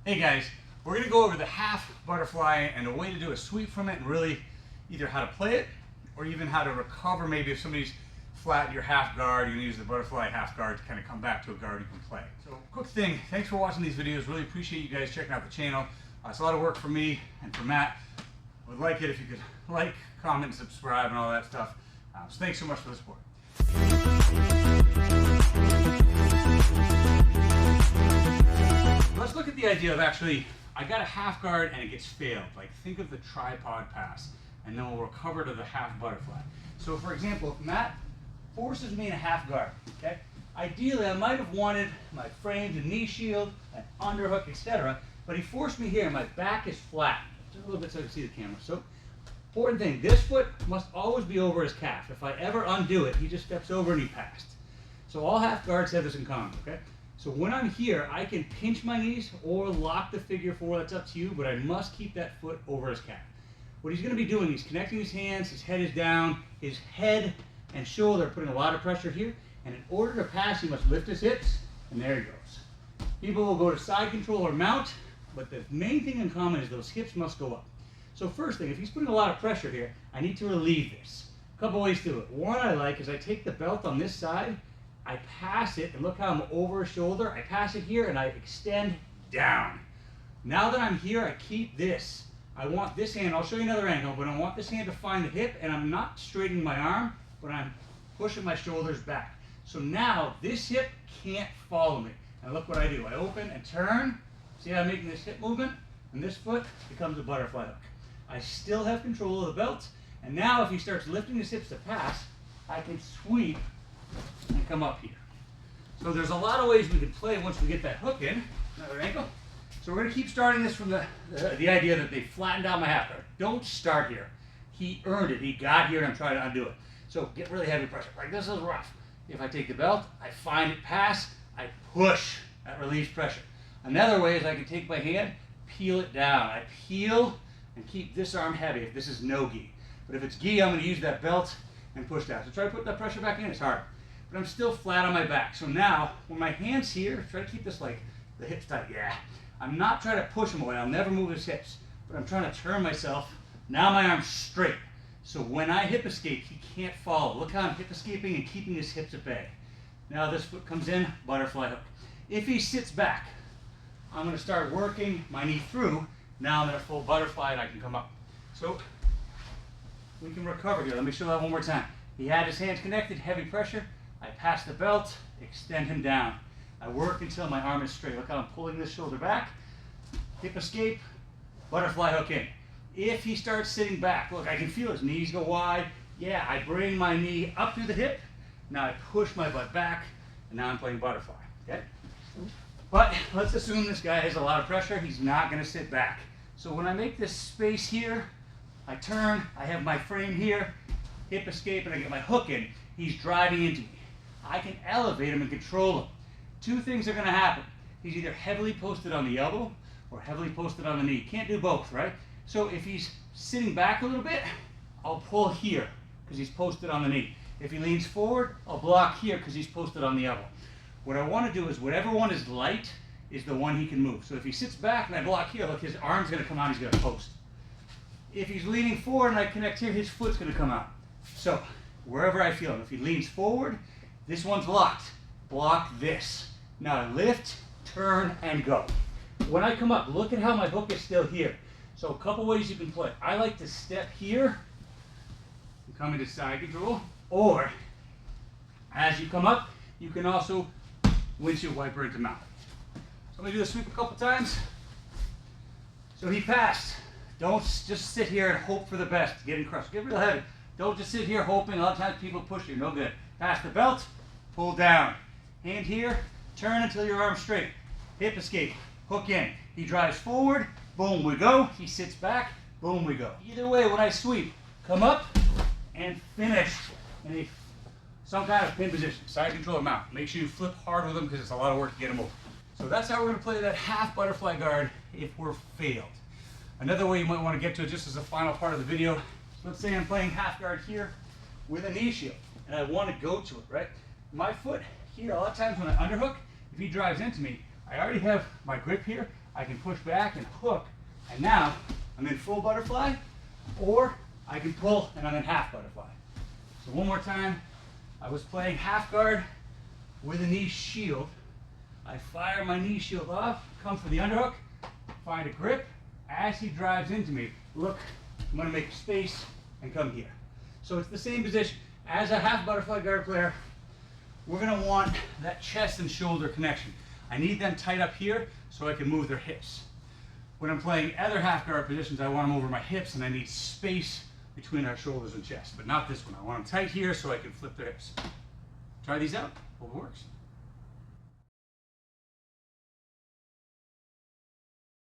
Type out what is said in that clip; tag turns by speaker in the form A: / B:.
A: Hey guys, we're going to go over the half butterfly and a way to do a sweep from it, and really either how to play it or even how to recover. Maybe if somebody's flat your half guard, you can use the butterfly half guard to kind of come back to a guard you can play. So quick thing, thanks for watching these videos. Really appreciate you guys checking out the channel. It's a lot of work for me and for Matt. I would like it if you could like, comment, and subscribe and all that stuff. So thanks so much for the support. Let's look at the idea of actually, I got a half guard and it gets failed. Like think of the tripod pass, and then we'll recover to the half butterfly. So for example, if Matt forces me in a half guard, okay? Ideally, I might have wanted my frame, the knee shield, an underhook, etc. But he forced me here, and my back is flat. Just a little bit so I can see the camera. So, important thing, this foot must always be over his calf. If I ever undo it, he just steps over and he passed. So all half guards have this in common, okay? So when I'm here, I can pinch my knees or lock the figure four, that's up to you, but I must keep that foot over his calf. What he's gonna be doing, he's connecting his hands, his head is down, his head and shoulder are putting a lot of pressure here, and in order to pass, he must lift his hips, and there he goes. People will go to side control or mount, but the main thing in common is those hips must go up. So first thing, if he's putting a lot of pressure here, I need to relieve this. A couple ways to do it. One I like is I take the belt on this side, I pass it, and look how I'm over his shoulder. I pass it here and I extend down. Now that I'm here, I keep this. I want this hand, I'll show you another angle, but I want this hand to find the hip, and I'm not straightening my arm, but I'm pushing my shoulders back. So now this hip can't follow me. And look what I do. I open and turn. See how I'm making this hip movement? And this foot becomes a butterfly hook. I still have control of the belt, and now if he starts lifting his hips to pass, I can sweep and come up here. So there's a lot of ways we can play once we get that hook in. Another ankle. So we're going to keep starting this from the idea that they flattened out my half guard. Don't start here. He earned it. He got here and I'm trying to undo it. So get really heavy pressure. Like this is rough. If I take the belt, I find it pass, I push. That relieves pressure. Another way is I can take my hand, peel it down. I peel and keep this arm heavy if this is no gi. But if it's gi, I'm going to use that belt and push down. So try to put that pressure back in. It's hard. But I'm still flat on my back. So now, when my hand's here, try to keep this like the hips tight. Yeah. I'm not trying to push him away. I'll never move his hips. But I'm trying to turn myself. Now my arm's straight. So when I hip escape, he can't follow. Look how I'm hip escaping and keeping his hips at bay. Now this foot comes in, butterfly hook. If he sits back, I'm going to start working my knee through. Now I'm in a full butterfly and I can come up. So we can recover here. Let me show that one more time. He had his hands connected, heavy pressure. I pass the belt, extend him down. I work until my arm is straight. Look how I'm pulling this shoulder back. Hip escape, butterfly hook in. If he starts sitting back, look, I can feel his knees go wide. Yeah, I bring my knee up through the hip. Now I push my butt back, and now I'm playing butterfly, okay? But let's assume this guy has a lot of pressure. He's not going to sit back. So when I make this space here, I turn, I have my frame here, hip escape, and I get my hook in. He's driving into me. I can elevate him and control him. Two things are going to happen. He's either heavily posted on the elbow or heavily posted on the knee. Can't do both, right? So if he's sitting back a little bit, I'll pull here because he's posted on the knee. If he leans forward, I'll block here because he's posted on the elbow. What I want to do is whatever one is light is the one he can move. So if he sits back and I block here, look, his arm's going to come out, he's going to post. If he's leaning forward and I connect here, his foot's going to come out. So wherever I feel him, if he leans forward, this one's locked. Block this. Now I lift, turn, and go. When I come up, look at how my hook is still here. So a couple ways you can play. I like to step here and come into side control, or as you come up, you can also windshield wiper into mount. So I'm going to do the sweep a couple times. So he passed. Don't just sit here and hope for the best. Getting crushed. Get real heavy. Don't just sit here hoping. A lot of times people push you. No good. Pass the belt. Pull down. Hand here. Turn until your arm's straight. Hip escape. Hook in. He drives forward. Boom, we go. He sits back. Boom, we go. Either way, when I sweep, come up and finish in some kind of pin position. Side control or mount. Make sure you flip hard with them because it's a lot of work to get them over. So that's how we're going to play that half butterfly guard if we're failed. Another way you might want to get to it just as a final part of the video. Let's say I'm playing half guard here with a knee shield and I want to go to it, right? My foot here, a lot of times when I underhook, if he drives into me, I already have my grip here. I can push back and hook, and now I'm in full butterfly, or I can pull and I'm in half butterfly. So one more time, I was playing half guard with a knee shield. I fire my knee shield off, come for the underhook, find a grip. As he drives into me, look, I'm going to make space and come here. So it's the same position. As a half butterfly guard player, we're going to want that chest and shoulder connection. I need them tight up here so I can move their hips. When I'm playing other half guard positions, I want them over my hips and I need space between our shoulders and chest, but not this one. I want them tight here so I can flip their hips. Try these out, hope it works.